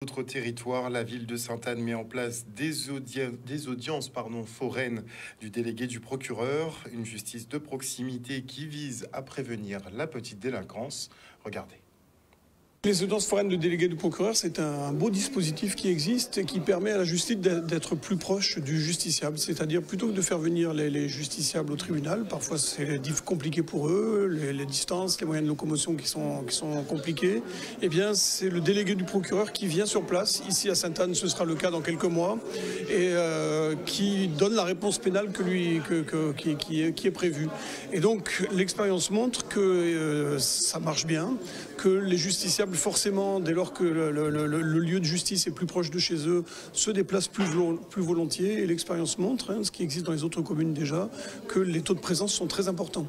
Autre territoire, la ville de Sainte-Anne met en place des audiences foraines du délégué du procureur, une justice de proximité qui vise à prévenir la petite délinquance. Regardez. Les audiences foraines de délégué du procureur, c'est un beau dispositif qui existe et qui permet à la justice d'être plus proche du justiciable. C'est-à-dire, plutôt que de faire venir les justiciables au tribunal, parfois c'est compliqué pour eux, les distances, les moyens de locomotion qui sont compliqués, eh bien c'est le délégué du procureur qui vient sur place. Ici à Sainte-Anne, ce sera le cas dans quelques mois, et qui donne la réponse pénale qui est prévue. Et donc l'expérience montre que ça marche bien, que les justiciables, forcément, dès lors que le lieu de justice est plus proche de chez eux, se déplacent plus volontiers. Et l'expérience montre, ce qui existe dans les autres communes déjà, que les taux de présence sont très importants.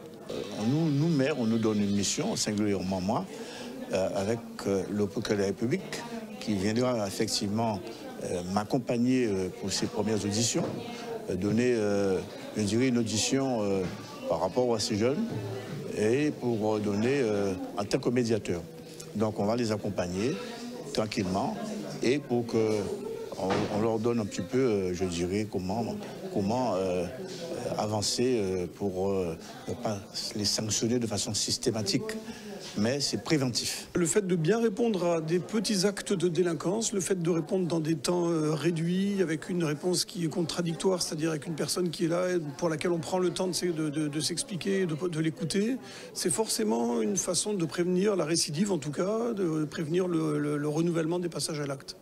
Nous, maires, on nous donne une mission, singulièrement moi, avec le procureur de la République, qui viendra effectivement m'accompagner pour ces premières auditions, donner, je dirais, une audition par rapport à ces jeunes, et pour donner en tant que médiateur. Donc on va les accompagner tranquillement et pour qu'on leur donne un petit peu, je dirais, comment avancer pour ne pas les sanctionner de façon systématique. Mais c'est préventif. Le fait de bien répondre à des petits actes de délinquance, le fait de répondre dans des temps réduits, avec une réponse qui est contradictoire, c'est-à-dire avec une personne qui est là, pour laquelle on prend le temps de s'expliquer, de l'écouter, c'est forcément une façon de prévenir la récidive, en tout cas, de prévenir le renouvellement des passages à l'acte.